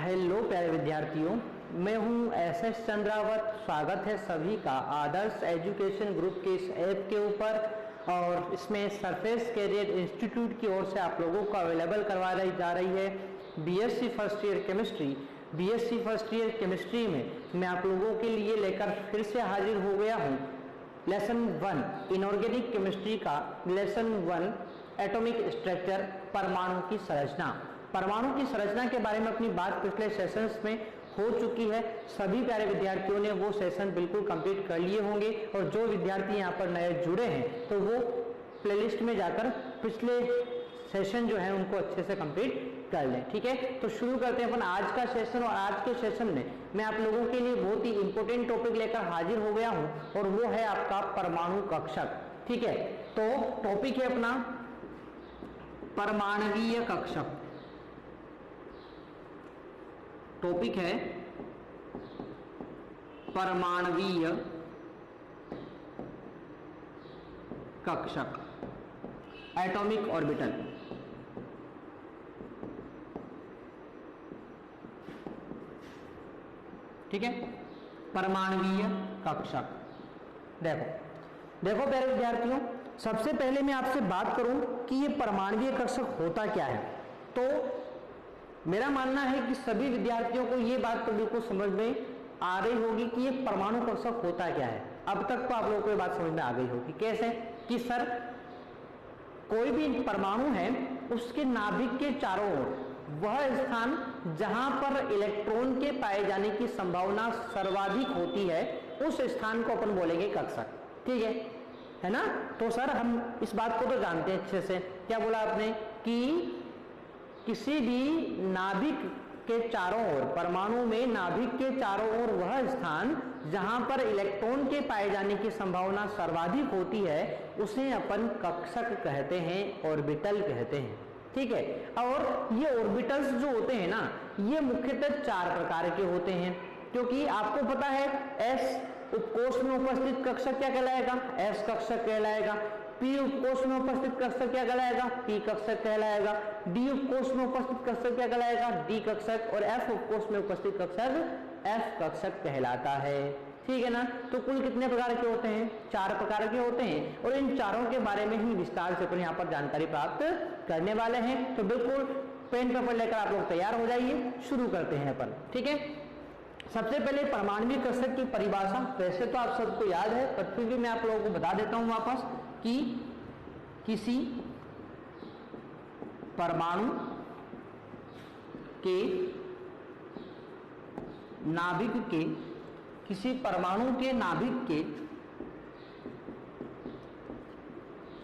Hello प्यारे विद्यार्थियों, मैं हूं एस चंद्रावत। स्वागत है सभी का आदर्श एजुकेशन ग्रुप के इस ऐप के ऊपर। और इसमें सरफेस कैरियर इंस्टीट्यूट की ओर से आप लोगों को अवेलेबल करवा जा रही है BSc first year chemistry. BSc first year chemistry में मैं आप लोगों के लिए लेकर फिर से हाजिर हो गया हूं लेसन 1 इनऑर्गेनिक केमिस्ट्री का लेसन 1 एटॉमिक स्ट्रक्चर, परमाणु की संरचना। परमाणु की संरचना के बारे में अपनी बात पिछले सेशंस में हो चुकी है। सभी प्यारे विद्यार्थियों ने वो सेशन बिल्कुल कंप्लीट कर लिए होंगे, और जो विद्यार्थी यहाँ पर नए जुड़े हैं तो वो प्लेलिस्ट में जाकर पिछले सेशन जो है उनको अच्छे से कंप्लीट कर लें। ठीक है, तो शुरू करते हैं अपन आज का सेशन। और आज के सेशन में मैं आप लोगों के लिए बहुत ही इंपॉर्टेंट टॉपिक लेकर हाजिर हो गया हूं, और वो है आपका परमाणु कक्षक। ठीक है, तो टॉपिक है अपना परमाणवीय कक्षक। टॉपिक है परमाणवीय कक्षक, एटॉमिक ऑर्बिटल। ठीक है, परमाणवीय कक्षक। देखो प्यारे विद्यार्थियों, सबसे पहले मैं आपसे बात करूं कि ये परमाणवीय कक्षक होता क्या है। तो मेरा मानना है कि सभी विद्यार्थियों को ये बात तो बिल्कुल समझ में आ रही होगी कि ये परमाणु कक्षक होता क्या है। अब तक तो आप लोगों को ये बात समझ में आ गई होगी। कैसे कि सर, कोई भी परमाणु है उसके नाभिक के चारों ओर वह स्थान जहां पर इलेक्ट्रॉन के पाए जाने की संभावना सर्वाधिक होती है, उस स्थान को अपन बोलेंगे कक्षक। ठीक है ना। तो सर हम इस बात को तो जानते हैं अच्छे से। क्या बोला आपने कि किसी भी नाभिक के चारों ओर, परमाणु में नाभिक के चारों ओर वह स्थान जहां पर इलेक्ट्रॉन के पाए जाने की संभावना सर्वाधिक होती है उसे अपन कक्षक कहते हैं, ऑर्बिटल कहते हैं। ठीक है, और ये ऑर्बिटल्स जो होते हैं ना, ये मुख्यतः 4 प्रकार के होते हैं। क्योंकि आपको पता है एस उपकोष में उपस्थित कक्षक क्या कहलाएगा? एस कक्षक कहलाएगा। पी उपकोष में उपस्थित कक्षक क्या कहलाएगा? पी कक्षक कहलाएगा। डी उपकोष में उपस्थित कक्षक क्या कहलाएगा? डी कक्षक। और एफ उपकोष में उपस्थित कक्षक एफ कक्षक कहलाता है। ठीक है ना। तो कुल कितने प्रकार के होते हैं? 4 प्रकार के होते हैं, और इन चारों के बारे में ही विस्तार से अपन यहाँ पर जानकारी प्राप्त करने वाले हैं। तो बिल्कुल पेन पेपर लेकर आप लोग तैयार हो जाइए, शुरू करते हैं अपन। ठीक है, सबसे पहले परमाणु कक्षक की परिभाषा वैसे तो आप सबको याद है, पर फिर भी मैं आप लोगों को बता देता हूं वापस कि किसी परमाणु के नाभिक के, किसी परमाणु के नाभिक के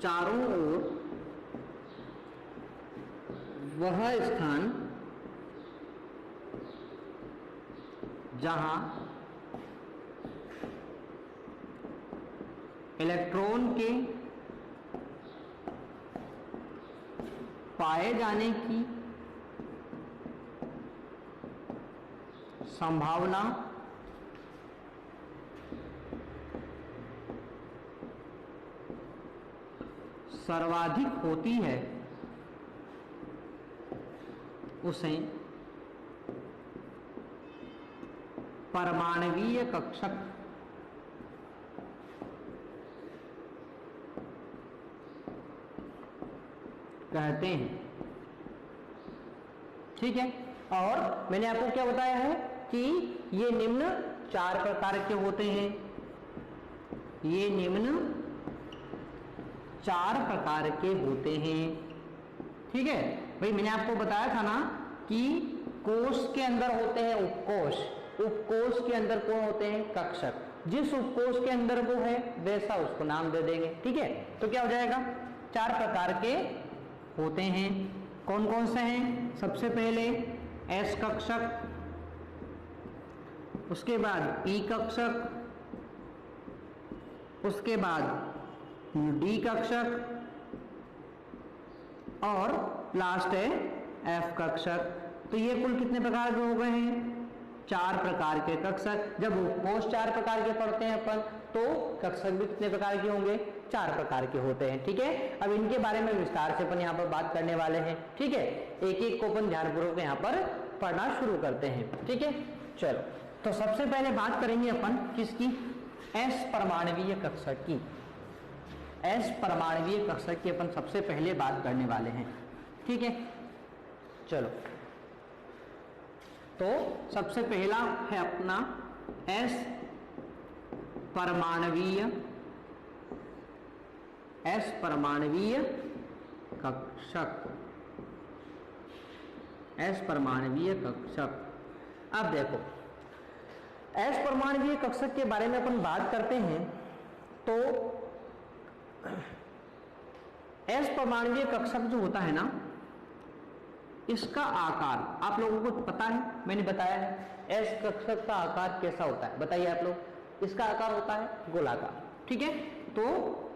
चारों ओर वह स्थान जहां इलेक्ट्रॉन के पाए जाने की संभावना सर्वाधिक होती है, उसे परमाणवीय कक्षक कहते हैं। ठीक है, और मैंने आपको क्या बताया है कि ये निम्न 4 प्रकार के होते हैं। ये निम्न 4 प्रकार के होते हैं। ठीक है भाई, मैंने आपको बताया था ना कि कोश के अंदर होते हैं उपकोष, उपकोष के अंदर कौन होते हैं? कक्षक। जिस उपकोष के अंदर वो है वैसा उसको नाम दे देंगे। ठीक है, तो क्या हो जाएगा? 4 प्रकार के होते हैं। कौन कौन से हैं? सबसे पहले एस कक्षक, उसके बाद पी कक्षक, उसके बाद डी कक्षक, और लास्ट है एफ कक्षक। तो ये कुल कितने प्रकार के हो गए हैं? 4 प्रकार के कक्षक। जब उपकोष 4 प्रकार के पढ़ते हैं अपन, तो कक्षक भी कितने प्रकार के होंगे? 4 प्रकार के होते हैं। ठीक है, अब इनके बारे में विस्तार से अपन यहाँ पर बात करने वाले हैं। ठीक है, एक एक को अपन ध्यानपूर्वक यहाँ पर पढ़ना शुरू करते हैं। ठीक है, चलो तो सबसे पहले बात करेंगे अपन किसकी, एस परमाणवीय कक्षक की। एस परमाणवीय कक्षक की अपन सबसे पहले बात करने वाले हैं। ठीक है, चलो तो सबसे पहला है अपना एस परमाणवीय कक्षक। एस परमाणवीय कक्षक। अब देखो एस परमाणवीय कक्षक के बारे में अपन बात करते हैं तो एस परमाणवीय कक्षक जो होता है ना, इसका आकार आप लोगों को पता है, मैंने बताया है एस कक्षक का आकार कैसा होता है, बताइए आप लोग। इसका आकार होता है गोलाकार। ठीक है, तो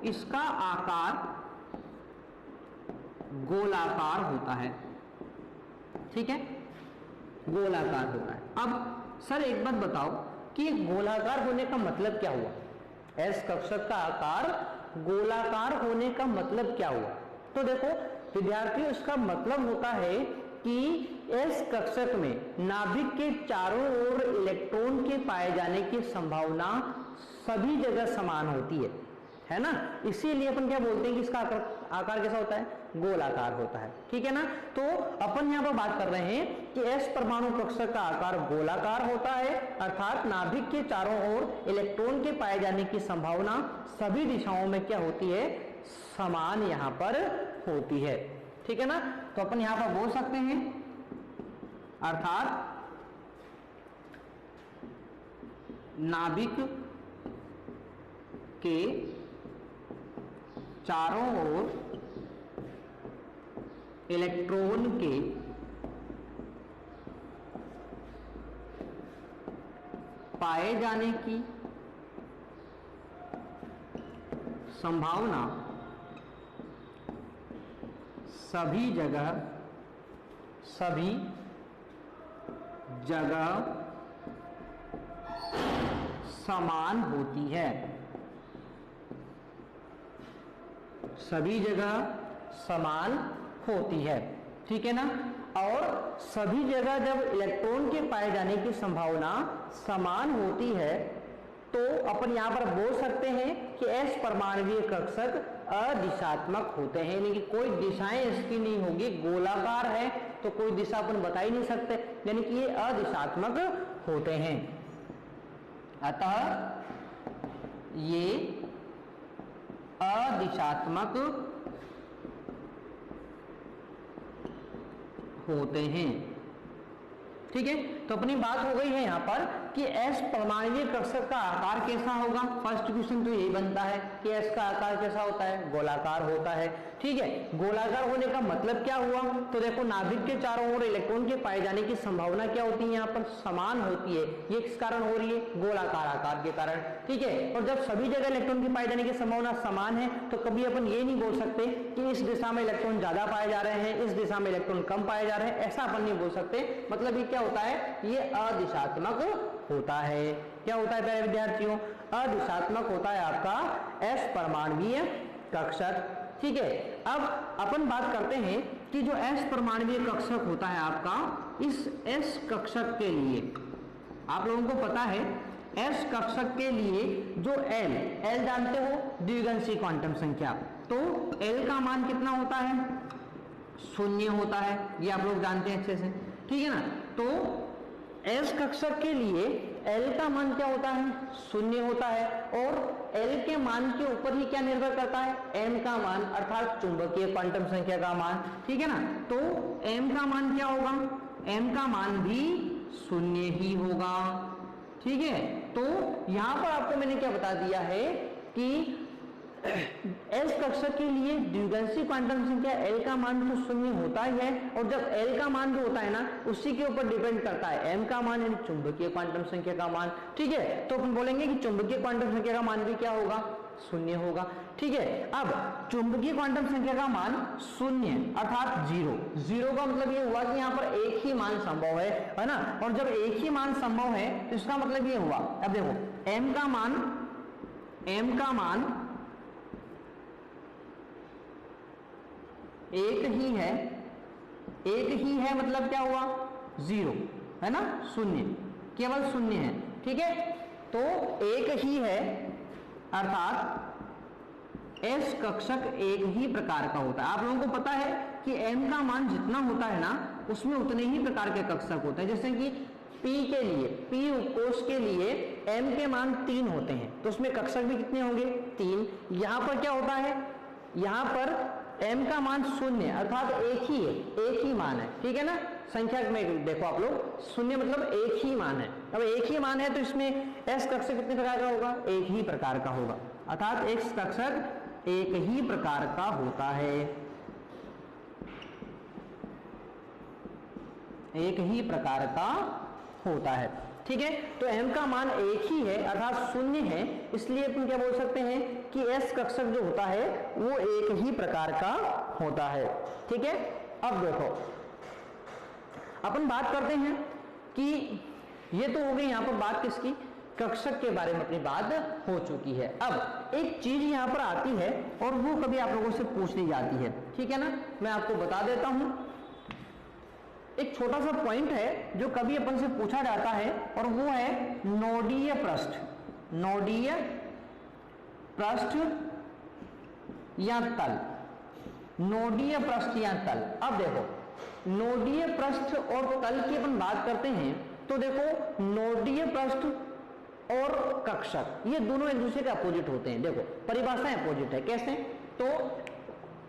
इसका आकार गोलाकार होता है। ठीक है, गोलाकार होता है। अब सर एक बात बताओ कि गोलाकार होने का मतलब क्या हुआ, एस कक्षक का आकार गोलाकार होने का मतलब क्या हुआ। तो देखो विद्यार्थियों, इसका मतलब होता है कि एस कक्षक में नाभिक के चारों ओर इलेक्ट्रॉन के पाए जाने की संभावना सभी जगह समान होती है ना। इसीलिए अपन क्या बोलते हैं कि इसका आकार कैसा होता है, गोलाकार होता है। ठीक है ना, तो अपन यहाँ पर बात कर रहे हैं कि एस परमाणु कक्षक का आकार गोलाकार होता है, अर्थात नाभिक के चारों ओर इलेक्ट्रॉन के पाए जाने की संभावना सभी दिशाओं में क्या होती है, समान यहाँ पर होती है। ठीक है ना, तो अपन यहाँ पर बोल सकते हैं अर्थात नाभिक के चारों ओर इलेक्ट्रॉन के पाए जाने की संभावना सभी जगह समान होती है। सभी जगह समान होती है। ठीक है ना, और सभी जगह जब इलेक्ट्रॉन के पाए जाने की संभावना समान होती है तो अपन यहां पर बोल सकते हैं कि एस परमाणवीय कक्षक अदिशात्मक होते हैं, यानी कि कोई दिशाएं इसकी नहीं होगी। गोलाकार है तो कोई दिशा अपन बता ही नहीं सकते, यानी कि ये अदिशात्मक होते हैं। अतः ये अदिशात्मक होते हैं। ठीक है, तो अपनी बात हो गई है यहाँ पर कि एस परमाणवीय कक्षक का आकार कैसा होगा। फर्स्ट क्वेश्चन तो यही बनता है कि एस का आकार कैसा होता है, गोलाकार होता है। ठीक है, गोलाकार होने का मतलब क्या हुआ, तो देखो नाभिक के चारों ओर इलेक्ट्रॉन के पाए जाने की संभावना क्या होती है, यहाँ पर समान होती है। ये किस कारण हो रही है, गोलाकार आकार के कारण। ठीक है, और जब सभी जगह इलेक्ट्रॉन के पाए जाने की संभावना समान है तो कभी अपन ये नहीं बोल सकते कि इस दिशा में इलेक्ट्रॉन ज्यादा पाए जा रहे हैं, इस दिशा में इलेक्ट्रॉन कम पाए जा रहे हैं, ऐसा अपन नहीं बोल सकते। मतलब ये क्या होता है, ये अदिशात्मक होता है। क्या होता है प्यारे विद्यार्थियों, अदिशात्मक होता है आपका एस परमाणवीय कक्षक। ठीक है, अब अपन बात करते हैं कि जो एस परमाणवीय कक्षक होता है आपका, इस एस कक्षक के लिए आप लोगों को पता है एस कक्षक के लिए जो एल जानते हो, द्विगंशी क्वांटम संख्या, तो एल का मान कितना होता है, 0 होता है। ये आप लोग जानते हैं अच्छे से। ठीक है ना, तो एस कक्षक के लिए एल का मान क्या होता है, 0 होता है, और एल के मान के ऊपर ही क्या निर्भर करता है, एम का मान, अर्थात चुंबकीय क्वांटम संख्या का मान। ठीक है ना, तो एम का मान क्या होगा, एम का मान भी 0 ही होगा। ठीक है, तो यहां पर आपको मैंने क्या बता दिया है कि एस कक्षक के लिए द्विगंशी क्वांटम संख्या एल का मान तो 0 होता ही है, और जब एल का मान जो होता है ना उसी के ऊपर डिपेंड करता है एम का मान, यानी चुंबकीय क्वांटम संख्या का मान। ठीक है, तो अपन बोलेंगे कि चुंबकीय क्वांटम संख्या का मान भी क्या होगा, 0 होगा। ठीक है, अब चुंबकीय क्वांटम संख्या का मान 0 अर्थात 0 का मतलब ये हुआ कि यहाँ पर एक ही मान संभव है ना, और जब एक ही मान संभव है तो इसका मतलब ये हुआ, अब देखो एम का मान एक ही है मतलब क्या हुआ, 0 है ना, शून्य, केवल शून्य है। ठीक है, तो एक ही है, अर्थात S कक्षक एक ही प्रकार का होता है। आप लोगों को पता है कि m का मान जितना होता है ना, उसमें उतने ही प्रकार के कक्षक होते हैं। जैसे कि P के लिए, P उपकोष के लिए m के मान 3 होते हैं, तो उसमें कक्षक भी कितने होंगे, 3। यहाँ पर क्या होता है, यहाँ पर m का मान 0, अर्थात एक ही है, एक ही मान है। ठीक है ना, संख्या में देखो आप लोग, 0 मतलब एक ही मान है। अब एक ही मान है तो इसमें S कक्षक कितने प्रकार का होगा, एक ही प्रकार का होगा, अर्थात X कक्षक एक ही प्रकार का होता है, एक ही प्रकार का होता है। ठीक है, तो m का मान एक ही है, अर्थात 0 है, इसलिए अपन क्या बोल सकते हैं कि S कक्षक जो होता है वो एक ही प्रकार का होता है। ठीक है, अब देखो अपन बात करते हैं कि ये तो हो गई यहाँ पर बात किसकी, कक्षक के बारे में अपनी बात हो चुकी है। अब एक चीज यहाँ पर आती है और वो कभी आप लोगों से पूछ ली जाती है। ठीक है ना, मैं आपको बता देता हूं, एक छोटा सा पॉइंट है जो कभी अपन से पूछा जाता है, और वो है नोडीय पृष्ठ, नोडीय पृष्ठ या तल, नोडीय पृष्ठ या तल। अब देखो, नोडीय पृष्ठ और तल की अपन बात करते हैं तो देखो, नोडीय पृष्ठ और कक्षक ये दोनों एक दूसरे के अपोजिट होते हैं। देखो परिभाषा अपोजिट है, कैसे, तो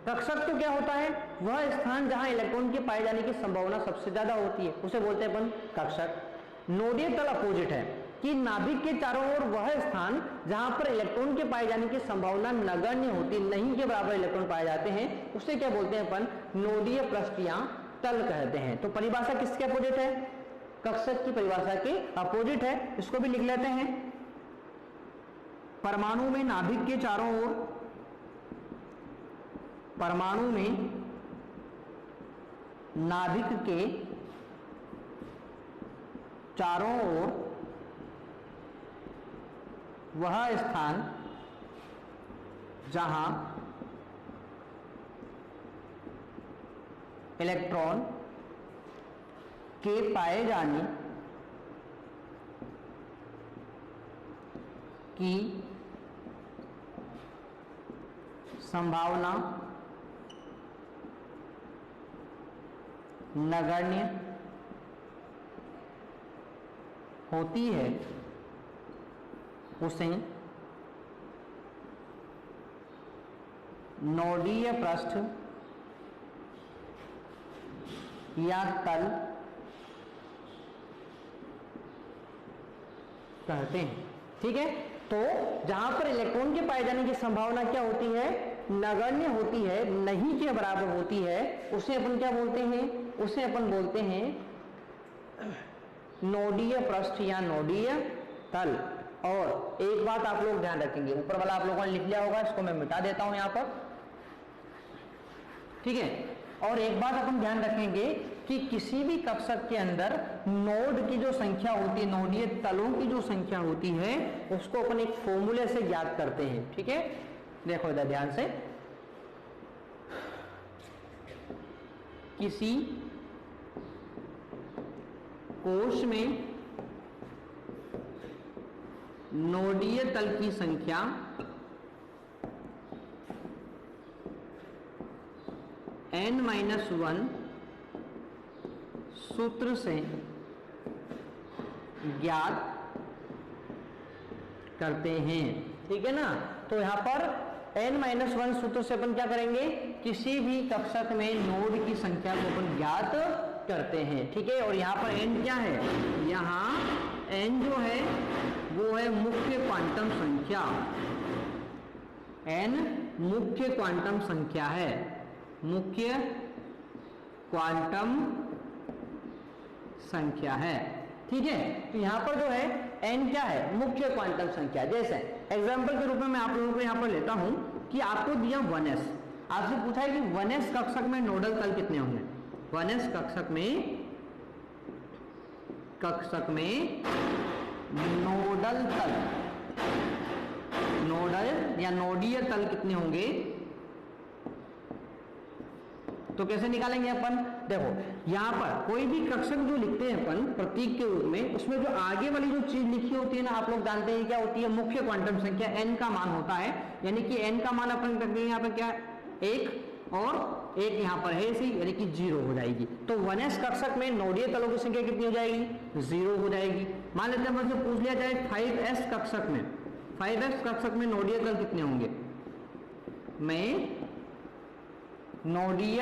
कक्षक तो क्या होता है, वह स्थान जहां इलेक्ट्रॉन के पाए जाने की संभावना सबसे ज्यादा होती है, उसे बोलते हैं अपन कक्षक। नोडीय तल अपोजिट है कि नाभिक के चारों ओर वह स्थान जहां पर इलेक्ट्रॉन के पाए जाने की संभावना नगण्य होती, नहीं के बराबर इलेक्ट्रॉन पाए जाते हैं, उसे क्या बोलते हैं अपन, नोडीय पृष्ठ या तल कहते हैं। तो परिभाषा किसके अपोजिट है, कक्षक की परिभाषा के अपोजिट है। इसको भी लिख लेते हैं, परमाणु में नाभिक के चारों ओर, परमाणु में नाभिक के चारों ओर वह स्थान जहां इलेक्ट्रॉन के पाए जाने की संभावना नगण्य होती है, उसे नोडीय पृष्ठ या तल कहते हैं। ठीक है, तो जहां पर इलेक्ट्रॉन के पाए जाने की संभावना क्या होती है, नगण्य होती है, नहीं के बराबर होती है, उसे अपन क्या बोलते हैं, उसे अपन बोलते हैं नोडीय पृष्ठ या नोडीय तल। और एक बात आप लोग ध्यान रखेंगे, ऊपर वाला आप लोगों ने लिख लिया होगा, इसको मैं मिटा देता हूं यहां पर। ठीक है, और एक बात अपन ध्यान रखेंगे कि किसी भी कक्षक के अंदर नोड की जो संख्या होती है, नोडीय तलों की जो संख्या होती है, उसको अपन एक फॉर्मूले से ज्ञात करते हैं। ठीक है, देखो इधर ध्यान से, किसी कोश में नोडीय तल की संख्या n-1 सूत्र से ज्ञात करते हैं। ठीक है ना, तो यहां पर n-1 सूत्र से अपन क्या करेंगे, किसी भी कक्षक में नोड की संख्या को अपन ज्ञात करते हैं। ठीक है, और यहां पर n क्या है, यहां n जो है वो है मुख्य क्वांटम संख्या, n मुख्य क्वांटम संख्या है, मुख्य क्वांटम संख्या है। ठीक है, तो यहां पर जो है n क्या है, मुख्य क्वांटम संख्या। जैसे एग्जांपल के रूप में मैं आप लोगों को यहां पर लेता हूं कि आपको दिया 1s, आपसे पूछा है कि 1s कक्षक में नोडल तल कितने होंगे। 1s कक्षक में नोडल तल, नोडल या नोडीय तल कितने होंगे, तो कैसे निकालेंगे अपन? देखो यहाँ पर कोई भी कक्षक जो लिखते हैं अपन प्रतीक के रूप में, उसमें जो आगे वाली जो चीज लिखी होती है ना, आप लोग जानते हैं क्या होती है? मुख्य क्वांटम संख्या n का मान होता है, यानी कि n का मान अपन रख देंगे यहाँ पर क्या, 1 और 1 यहाँ पर है इसी, यानी कि 0 हो जाएगी। तो 1s कक्षक में नोडीय तलों की संख्या कितनी हो जाएगी? 0 हो जाएगी। मान लेते हैं मुझसे पूछ लिया जाए 5s कक्षक में, 5s कक्षक में नोडीय तल कितने होंगे? में नोडीय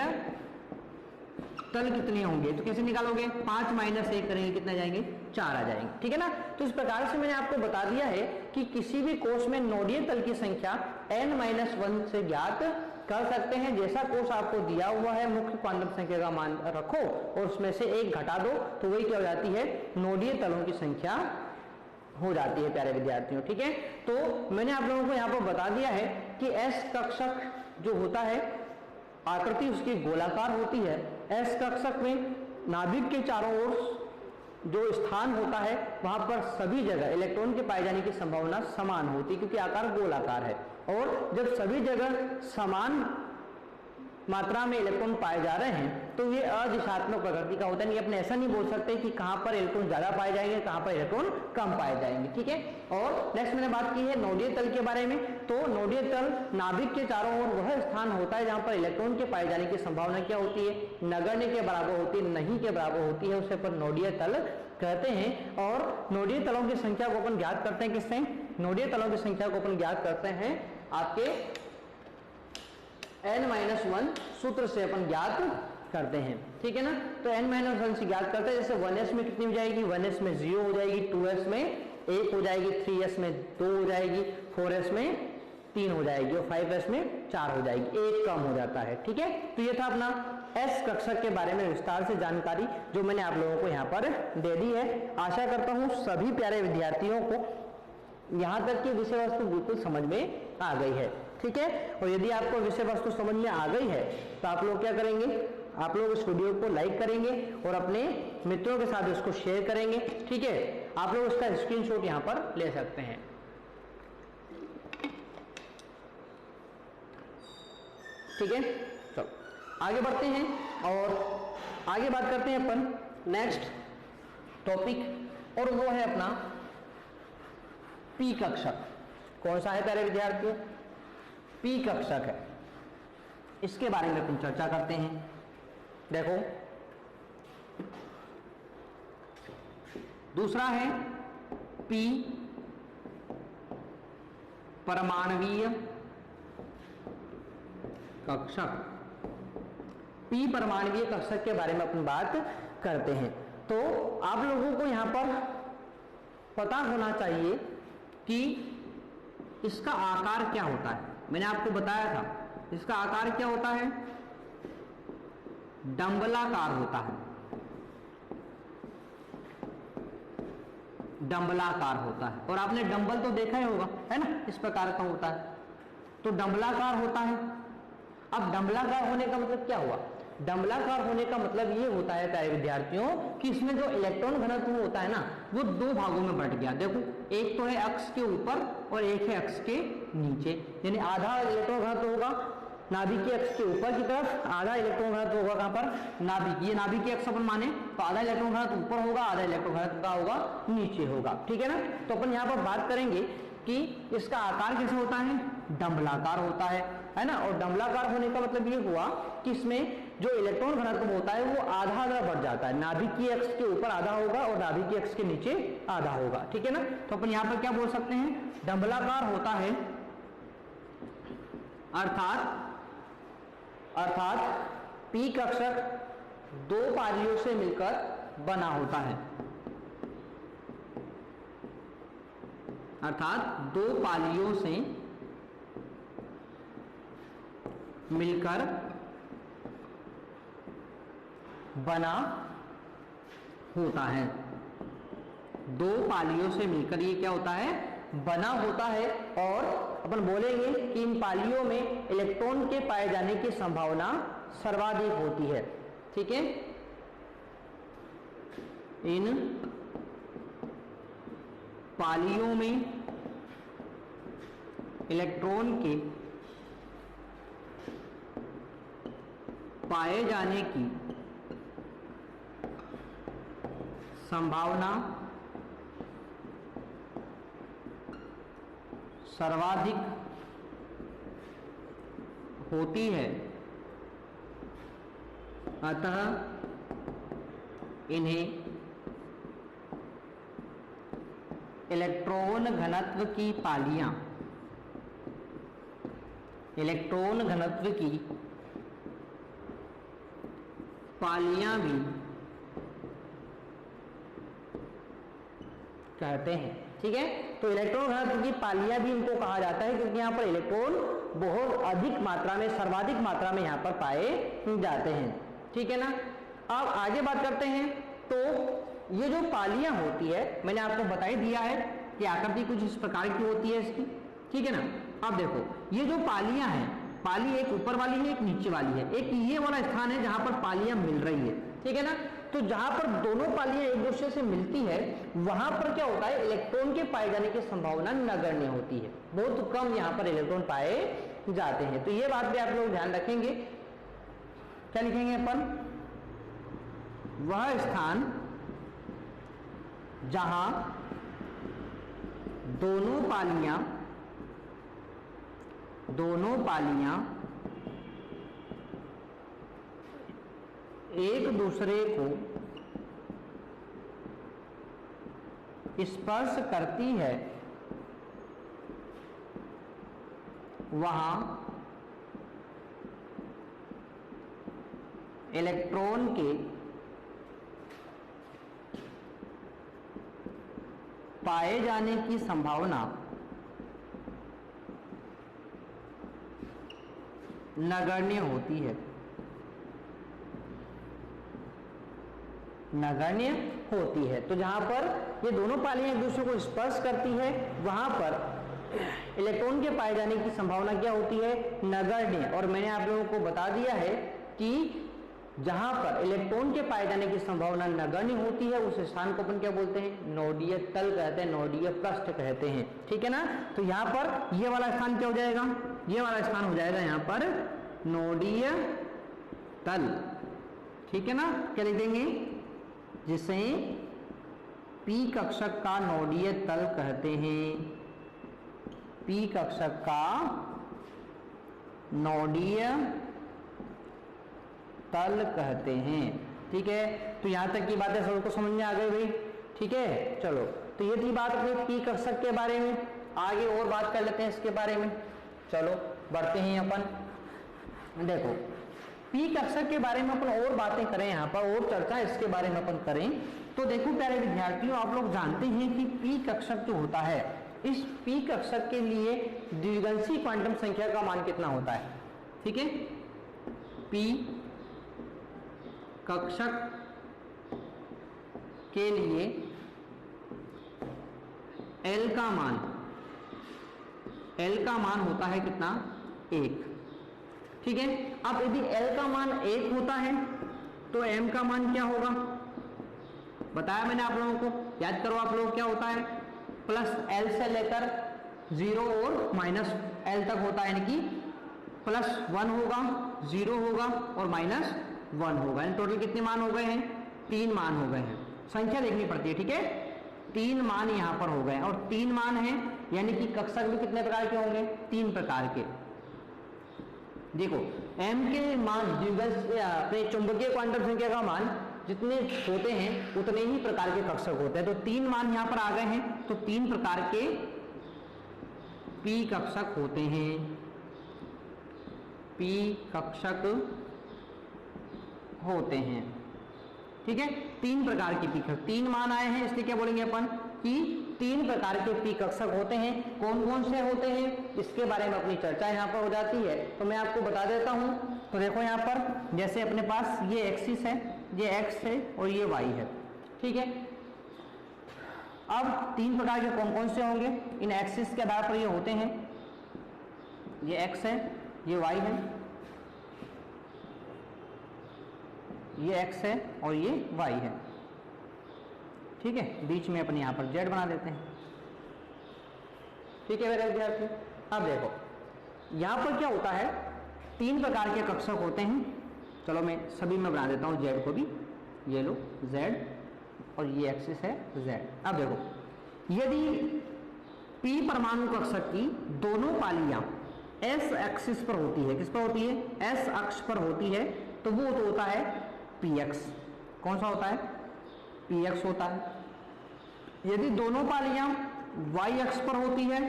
तल कितने होंगे? तो कैसे निकालोगे? 5 - 1 करेंगे, कितने जाएंगे? 4 आ जाएंगे, ठीक है ना। तो इस प्रकार से मैंने आपको बता दिया है कि किसी भी कोष में नोडीय तल की संख्या n-1 से ज्ञात कर सकते हैं। जैसा कोष आपको दिया हुआ है, मुख्य क्वांटम संख्या का मान रखो और उसमें से 1 घटा दो, तो वही क्या हो जाती है? नोडीय तलों की संख्या हो जाती है प्यारे विद्यार्थियों, ठीक है। तो मैंने आप लोगों को यहाँ पर बता दिया है कि s कक्षक जो होता है, आकृति उसकी गोलाकार होती है। s कक्षक में नाभिक के चारों ओर जो स्थान होता है, वहां पर सभी जगह इलेक्ट्रॉन के पाए जाने की संभावना समान होती है, क्योंकि आकार गोलाकार है। और जब सभी जगह समान मात्रा में इलेक्ट्रॉन पाए जा रहे हैं, तो ये अदिशात्मक प्रकृति का होता है। नहीं, अपने ऐसा नहीं बोल सकते कि कहां पर इलेक्ट्रॉन ज्यादा पाए जाएंगे, कहां पर इलेक्ट्रॉन कम पाए जाएंगे, ठीक है। और नेक्स्ट मैंने बात की है नोडीय तल के बारे में। तो नोडीय तल नाभिक के चारों ओर वह स्थान होता है जहां पर इलेक्ट्रॉन के पाए जाने की संभावना क्या होती है? नगण्य के बराबर होती है, नहीं के बराबर होती है, उसे पर नोडीय तल कहते हैं। और नोडीय तलों की संख्या को अपन ज्ञात करते हैं किससे? नोडीय तलों की संख्या को अपन ज्ञात करते हैं आपके n-1 सूत्र से अपन ज्ञात करते हैं, ठीक है ना। तो n-1 से ज्ञात करते हैं। जैसे 1s में कितनी हो जाएगी? 1s में 0 हो जाएगी, 2s में 1 हो जाएगी, 3s में 2 हो जाएगी, 4s में 3 हो जाएगी और 5s में 4 हो जाएगी, 1 कम हो जाता है, ठीक है। तो ये था अपना s कक्षक के बारे में विस्तार से जानकारी जो मैंने आप लोगों को यहाँ पर दे दी है। आशा करता हूँ सभी प्यारे विद्यार्थियों को यहाँ तक की विषय वस्तु बिल्कुल समझ में आ गई है, ठीक है। और यदि आपको विषय वस्तु समझ में आ गई है तो आप लोग क्या करेंगे? आप लोग इस वीडियो को लाइक करेंगे और अपने मित्रों के साथ इसको शेयर करेंगे, ठीक है। आप लोग इसका स्क्रीनशॉट यहाँ पर ले सकते हैं, ठीक है। चलो आगे बढ़ते हैं और आगे बात करते हैं अपन नेक्स्ट टॉपिक, और वो है अपना पी कक्षक। कौन सा है प्यारे विद्यार्थियों? पी कक्षक है। इसके बारे में अपन चर्चा करते हैं। देखो, दूसरा है पी परमाणवीय कक्षक। पी परमाणवीय कक्षक के बारे में अपन बात करते हैं। तो आप लोगों को यहां पर पता होना चाहिए कि इसका आकार क्या होता है। मैंने आपको बताया था इसका आकार क्या होता है? डंबलाकार होता है, डंबलाकार होता है। और आपने डंबल तो देखा ही होगा, है ना, इस प्रकार का होता है, तो डंबलाकार होता है। अब डंबलाकार होने का मतलब क्या हुआ? डंबलाकार होने का मतलब ये होता है प्यारे विद्यार्थियों कि इसमें जो इलेक्ट्रॉन घनत्व होता है ना, वो 2 भागों में बंट गया। देखो, एक तो है अक्ष के ऊपर और एक है अक्ष के नीचे, यानी आधा इलेक्ट्रॉन घनत्व होगा नाभिकीय अक्ष के ऊपर की तरफ, आधा इलेक्ट्रॉन घनत्व होगा कहां पर? नाभिकीय, नाभिकीय अक्ष अपन माने तो आधा इलेक्ट्रॉन घनत्व ऊपर होगा, आधा इलेक्ट्रॉन घनत्व का होगा नीचे होगा, ठीक है ना। तो अपन यहाँ पर बात करेंगे कि इसका आकार कैसे होता है? डंबलाकार होता है ना। और डंबलाकार होने का मतलब ये हुआ कि इसमें जो इलेक्ट्रॉन घनत्व होता है वो आधा आधा बढ़ जाता है। नाभिकीय अक्ष के ऊपर आधा होगा और नाभिकीय अक्ष के नीचे आधा होगा, ठीक है ना। तो अपन यहाँ पर क्या बोल सकते हैं? डंबलाकार होता है, अर्थात पी कक्षक 2 पालियों से मिलकर बना होता है, अर्थात 2 पालियों से मिलकर बना होता है। 2 पालियों से मिलकर ये क्या होता है? बना होता है। और अपन बोलेंगे कि इन पालियों में इलेक्ट्रॉन के पाए जाने की संभावना सर्वाधिक होती है, ठीक है। इन पालियों में इलेक्ट्रॉन के पाए जाने की संभावना सर्वाधिक होती है, अतः इन्हें इलेक्ट्रॉन घनत्व की पालियां, इलेक्ट्रॉन घनत्व की पालियां भी कहते हैं। ठीक है, तो इलेक्ट्रॉन घनत्व की पालियां भी इनको कहा जाता है क्योंकि यहाँ पर इलेक्ट्रॉन बहुत अधिक मात्रा में, सर्वाधिक मात्रा में यहाँ पर पाए जाते हैं। ठीक है ना। अब आगे बात करते हैं। तो ये जो पालियां होती है, मैंने आपको बता ही दिया है कि आकृति कुछ इस प्रकार की होती है इसकी। ठीक है ना। अब देखो ये जो पालियां हैं, पाली एक ऊपर वाली है, एक नीचे वाली है। एक ये वाला स्थान है जहां पर पालियां मिल रही है। ठीक है ना। तो जहां पर दोनों पालियां एक दूसरे से मिलती है, वहां पर क्या होता है, इलेक्ट्रॉन के पाए जाने की संभावना नगण्य होती है, बहुत कम यहां पर इलेक्ट्रॉन पाए जाते हैं। तो ये बात भी आप लोग ध्यान रखेंगे। क्या लिखेंगे अपन, वह स्थान जहां दोनों पालियां एक दूसरे को स्पर्श करती है, वहां इलेक्ट्रॉन के पाए जाने की संभावना नगण्य होती है, नगण्य होती है। तो जहां पर ये दोनों पालियां एक दूसरे को स्पर्श करती है, वहां पर इलेक्ट्रॉन के पाए जाने की संभावना क्या होती है, नगण्य। और मैंने आप लोगों को बता दिया है कि जहां पर इलेक्ट्रॉन के पाए जाने की संभावना नगण्य होती है, उस स्थान को अपन क्या बोलते हैं, नोडीय तल कहते हैं, नोडीय पृष्ठ कहते हैं। ठीक है ना। तो यहां पर ये वाला स्थान क्या हो जाएगा, ये वाला स्थान हो जाएगा यहां पर नोडीय तल। ठीक है ना। क्या लिख देंगे, जिसे पी कक्षक का नोडीय तल कहते हैं, पी कक्षक का नोडीय तल कहते हैं। ठीक है। तो यहां तक की बातें सबको समझ में आ गई भाई। ठीक है। चलो, तो ये थी बात अपने पी कक्षक के बारे में। आगे और बात कर लेते हैं इसके बारे में। चलो बढ़ते हैं अपन। देखो पी कक्षक के बारे में अपन और बातें करें, यहाँ पर और चर्चा इसके बारे में अपन करें। तो देखो प्यारे विद्यार्थियों, आप लोग जानते हैं कि पी कक्षक जो होता है, इस पी कक्षक के लिए द्विगंशी क्वांटम संख्या का मान कितना होता है। ठीक है। पी कक्षक के लिए L का मान होता है कितना, 1। ठीक है। अब यदि L का मान 1 होता है तो M का मान क्या होगा, बताया मैंने आप लोगों को, याद करो आप लोग, क्या होता है, प्लस L से लेकर 0 और माइनस L तक होता है, यानी कि +1 होगा, 0 होगा और -1 होगा। इन टोटल कितने मान हो गए हैं, 3 मान हो गए हैं। संख्या देखनी पड़ती है। ठीक है। 3 मान यहां पर हो गए और 3 मान हैं, यानी कि कक्षक भी कितने प्रकार के होंगे, 3 प्रकार के। देखो M के मान अपने चुंबकीय क्वांटम संख्या का मान जितने होते हैं उतने ही प्रकार के कक्षक होते हैं। तो 3 मान यहां पर आ गए हैं, तो 3 प्रकार के पी कक्षक होते हैं, पी कक्षक होते हैं। ठीक है। 3 प्रकार के पी कक्षक, 3 मान आए हैं, इसलिए क्या बोलेंगे अपन कि 3 प्रकार के पी कक्षक होते हैं। कौन कौन से होते हैं इसके बारे में अपनी चर्चा यहाँ पर हो जाती है, तो मैं आपको बता देता हूँ। तो देखो यहाँ पर जैसे अपने पास ये एक्सिस है, ये एक्स है और ये वाई है। ठीक है। अब 3 प्रकार के कौन कौन से होंगे, इन एक्सिस के आधार पर ये होते हैं, ये एक्स है, ये वाई है, ये एक्स है और ये वाई है। ठीक है। बीच में अपन यहाँ पर जेड बना देते हैं। ठीक है मेरे विद्यार्थी। अब देखो यहाँ पर क्या होता है, 3 प्रकार के कक्षक होते हैं। चलो मैं सभी में बना देता हूँ जेड को भी, ये लो जेड और ये एक्सिस है जेड। अब देखो यदि पी परमाणु कक्षक की दोनों पालियां एस एक्सिस पर होती है, किस पर होती है, एस अक्ष पर होती है, तो वो तो होता है पी एक्स। कौन सा होता है, पी एक्स होता है। यदि दोनों पालियां वाई अक्ष पर होती है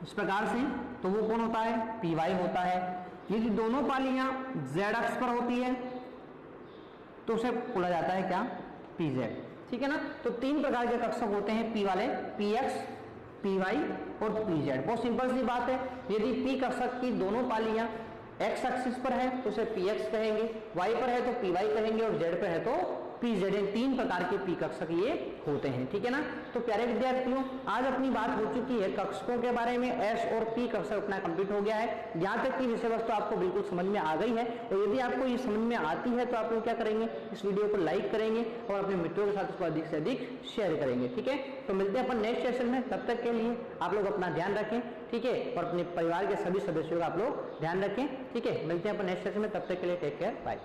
इस प्रकार से, तो वो कौन होता है, पी वाई होता है। यदि दोनों पालियां जेड अक्ष पर होती है तो उसे बोला जाता है क्या, पी जेड। ठीक है ना। तो तीन प्रकार के कक्षक होते हैं पी वाले, पी एक्स, पी वाई और पी जेड। बहुत सिंपल सी बात है, यदि पी कक्षक की दोनों पालियां एक्स एक्सिस पर है तो उसे पी एक्स कहेंगे, वाई पर है तो पी वाई कहेंगे और जेड पर है तो पी जेड। तीन प्रकार के पी कक्षक ये होते हैं। ठीक है ना। तो प्यारे विद्यार्थियों, आज अपनी बात हो चुकी है कक्षकों के बारे में। एस और पी कक्षक अपना कंप्लीट हो गया है। यहाँ तक की विषय वस्तु आपको बिल्कुल समझ में आ गई है, और यदि आपको ये समझ में आती है तो आप लोग क्या करेंगे, इस वीडियो को लाइक करेंगे और अपने मित्रों के साथ इसको अधिक से अधिक शेयर करेंगे। ठीक है। तो मिलते हैं अपन नेक्स्ट सेशन में, तब तक के लिए आप लोग अपना ध्यान रखें। ठीक है। और अपने परिवार के सभी सदस्यों का आप लोग ध्यान रखें। ठीक है। मिलते हैं अपन नेक्स्ट सेशन में, तब तक के लिए टेक केयर, बाय।